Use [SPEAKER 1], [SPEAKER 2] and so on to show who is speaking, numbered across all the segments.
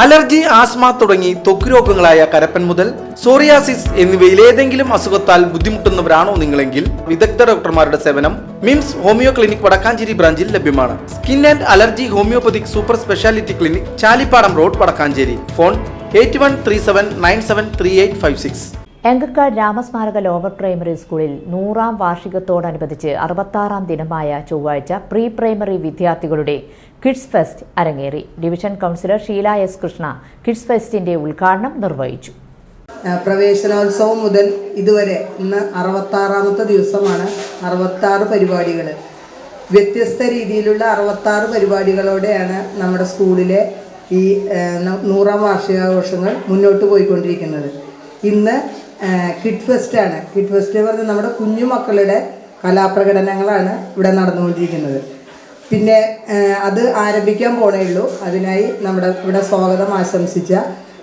[SPEAKER 1] Allergy, asthma തുടങ്ങി ത്വക്ക് രോഗങ്ങളായ കരപ്പൻ മുതൽ സോറിയാസിസ് എന്നിവയിൽ ഏതെങ്കിലും അസുഖത്താൽ ബുദ്ധിമുട്ടുന്നവരാണോ നിങ്ങളെങ്കിൽ വിദഗ്ധ ഡോക്ടർമാരുടെ സേവനം മിംസ് ഹോമിയോ ക്ലിനിക് വടക്കാഞ്ചേരി ബ്രാഞ്ചിൽ ലഭ്യമാണ്. Skin and allergy homoeopathic super speciality clinic, Chalippadam road, Vadakkanchery. Phone 8137973856.
[SPEAKER 2] Engakkad Ramasmaraka lower primary സ്കൂളിൽ 100ാം വാർഷികത്തോടനുബന്ധിച്ച് 66ാം ദിനമായ ചൊവ്വാഴ്ച പ്രീ പ്രൈമറി വിദ്യാർത്ഥികളുടെ കിഡ്സ് ഫെസ്റ്റ് അരങ്ങേറി. Division councillor Sheela S Krishna kids ഫെസ്റ്റിന്റെ ഉദ്ഘാടനം നിർവഹിച്ചു.
[SPEAKER 3] പ്രവേശനോത്സവം മുതൽ ഇതുവരെ ഇന്ന് 66ാമത്തെ ദിവസമാണ്. 66 പരിപാടികൾ, വ്യത്യസ്ത രീതിയിലുള്ള 66 പരിപാടികളോടെയാണ് നമ്മുടെ സ്കൂളിലെ ഈ 100ാം വാർഷികാഘോഷങ്ങൾ മുന്നോട്ട് പോയിക്കൊണ്ടിരിക്കുന്നത്. ഇന്ന് കിഡ് ഫെസ്റ്റാണ്. കിഡ് ഫെസ്റ്റ് പറഞ്ഞാൽ നമ്മുടെ കുഞ്ഞുമക്കളുടെ കലാപ്രകടനങ്ങളാണ് ഇവിടെ നടന്നുകൊണ്ടിരിക്കുന്നത്. പിന്നെ അത് ആരംഭിക്കാൻ പോണേ ഉള്ളൂ. അതിനായി നമ്മുടെ ഇവിടെ സ്വാഗതം ആശംസിച്ച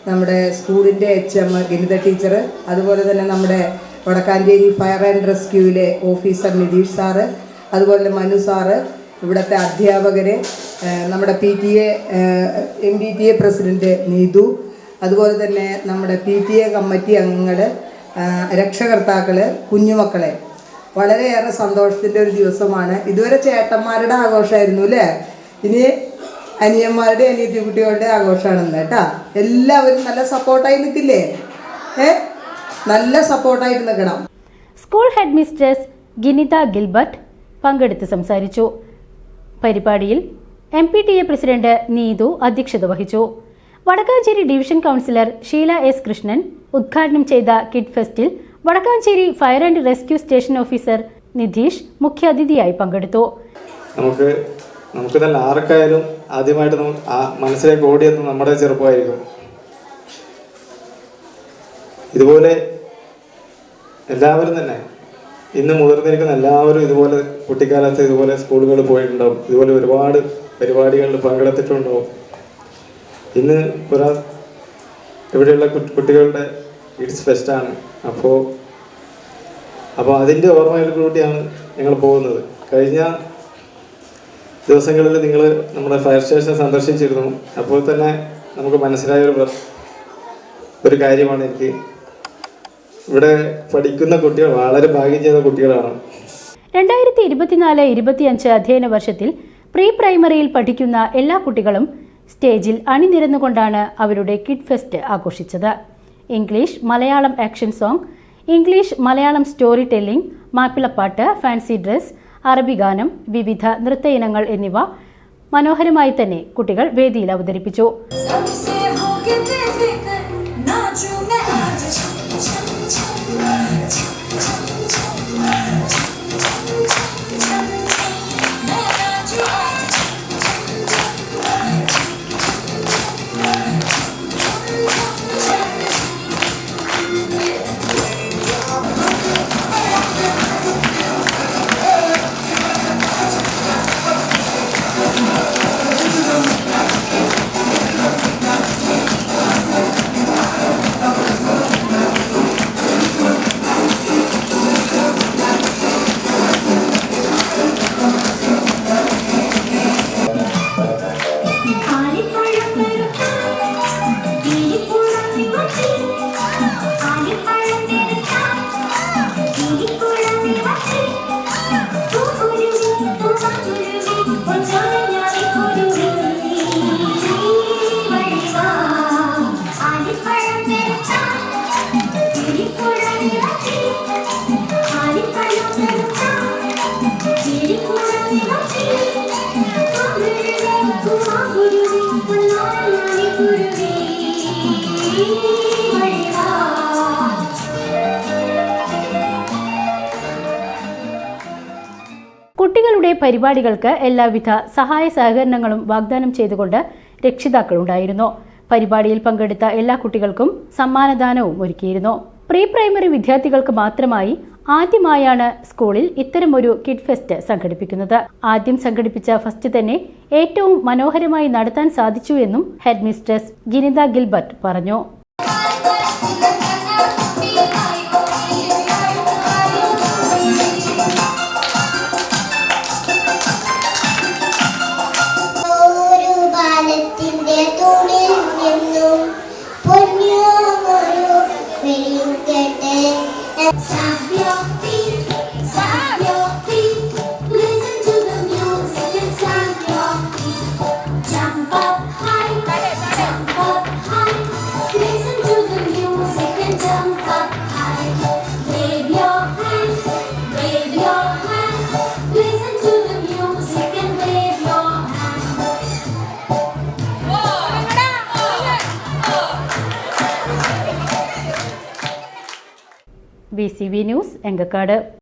[SPEAKER 3] നമ്മുടെ സ്കൂളിൻ്റെ HM ഗണിത ടീച്ചർ, അതുപോലെ തന്നെ നമ്മുടെ വടക്കാഞ്ചേരി ഫയർ ആൻഡ് റെസ്ക്യൂവിലെ ഓഫീസർ നിതീഷ് സാറ്, അതുപോലെ മനു സാറ്, ഇവിടുത്തെ അധ്യാപകർ, നമ്മുടെ PTA MPTA പ്രസിഡൻറ്റ് നീതു, അതുപോലെ തന്നെ നമ്മുടെ PTA കമ്മിറ്റി അംഗങ്ങൾ, രക്ഷകർത്താക്കൾ, കുഞ്ഞുമക്കളെ, വളരെയേറെ സന്തോഷത്തിൻ്റെ ഒരു ദിവസമാണ്. ഇതുവരെ ചേട്ടന്മാരുടെ ആഘോഷമായിരുന്നു അല്ലേ, ഇനി അനിയന്മാരുടെ അനിയത്തി കുട്ടികളുടെ ആഘോഷമാണെന്ന് കേട്ടോ. എല്ലാവരും നല്ല സപ്പോർട്ടായി നിൽക്കില്ലേ? നല്ല സപ്പോർട്ടായിട്ട് നിൽക്കണം.
[SPEAKER 4] School head mistress Ginitha Gilbert പങ്കെടുത്ത് സംസാരിച്ചു. പരിപാടിയിൽ MPTA പ്രസിഡന്റ് നീതു അധ്യക്ഷത വഹിച്ചു. Vadakkanchery division councillor Sheela S Krishnan ഉദ്ഘാടനം ചെയ്ത കിഡ് ഫെസ്റ്റിൽ Vadakkanchery fire and rescue station officer Nitheesh മുഖ്യാതിഥിയായി പങ്കെടുത്തു.
[SPEAKER 5] നമുക്ക് തന്നെ ആർക്കായാലും ആദ്യമായിട്ട് മനസ്സിലേക്ക് ഓടിയെന്ന് നമ്മുടെ ചെറുപ്പമായിരിക്കും. ഇതുപോലെ എല്ലാവരും തന്നെ ഇന്ന് മുതിർന്നിരിക്കുന്ന എല്ലാവരും ഇതുപോലെ കുട്ടിക്കാലത്ത് ഇതുപോലെ സ്കൂളുകളിൽ പോയിട്ടുണ്ടാവും, ഇതുപോലെ ഒരുപാട് പരിപാടികളിൽ പങ്കെടുത്തിട്ടുണ്ടാവും. ഇന്ന് ഇവിടെയുള്ള കുട്ടികളുടെ കിഡ്സ് ഫെസ്റ്റാണ്. അപ്പോൾ അതിൻ്റെ ഓർമ്മയിലൂടെയാണ് ഞങ്ങൾ പോകുന്നത്. കഴിഞ്ഞ ദിവസങ്ങളിൽ നിങ്ങൾ നമ്മുടെ ഫയർ സ്റ്റേഷൻ സന്ദർശിച്ചിരുന്നു. അപ്പോൾ തന്നെ നമുക്ക് മനസ്സിലായ ഒരു കാര്യമാണ്, എനിക്ക് ഇവിടെ പഠിക്കുന്ന കുട്ടികൾ വളരെ ഭാഗ്യം ചെയ്ത കുട്ടികളാണ്.
[SPEAKER 4] 2024-25 അധ്യയന വർഷത്തിൽ പ്രീ പ്രൈമറിയിൽ പഠിക്കുന്ന എല്ലാ കുട്ടികളും സ്റ്റേജിൽ അണിനിരന്നുകൊണ്ടാണ് അവരുടെ കിഡ് ഫെസ്റ്റ് ആഘോഷിച്ചത്. English Malayalam action song, English Malayalam story telling, മാപ്പിളപ്പാട്ട്, ഫാൻസി ഡ്രസ്, അറബി ഗാനം, വിവിധ നൃത്ത ഇനങ്ങൾ എന്നിവ മനോഹരമായി തന്നെ കുട്ടികൾ വേദിയിൽ അവതരിപ്പിച്ചു. കുട്ടികളുടെ പരിപാടികൾക്ക് എല്ലാവിധ സഹായ സഹകരണങ്ങളും വാഗ്ദാനം ചെയ്തുകൊണ്ട് രക്ഷിതാക്കളുണ്ടായിരുന്നു. പരിപാടിയിൽ പങ്കെടുത്ത എല്ലാ കുട്ടികൾക്കും സമ്മാനദാനവും ഒരുക്കിയിരുന്നു. പ്രീ പ്രൈമറി വിദ്യാർത്ഥികൾക്ക് മാത്രമായി ആദ്യമായാണ് സ്കൂളിൽ ഇത്തരമൊരു കിഡ് ഫെസ്റ്റ് സംഘടിപ്പിക്കുന്നത്. ആദ്യം സംഘടിപ്പിച്ച ഫെസ്റ്റ് തന്നെ ഏറ്റവും മനോഹരമായി നടത്താൻ സാധിച്ചു എന്നും ഹെഡ് മിസ്ട്രസ് ഗിനിത ഗിൽബർട്ട് പറഞ്ഞു.
[SPEAKER 6] ഒരു ബാലത്തിന്റെ തൂണിൽ
[SPEAKER 4] VCV ന്യൂസ് എങ്കക്കാട്.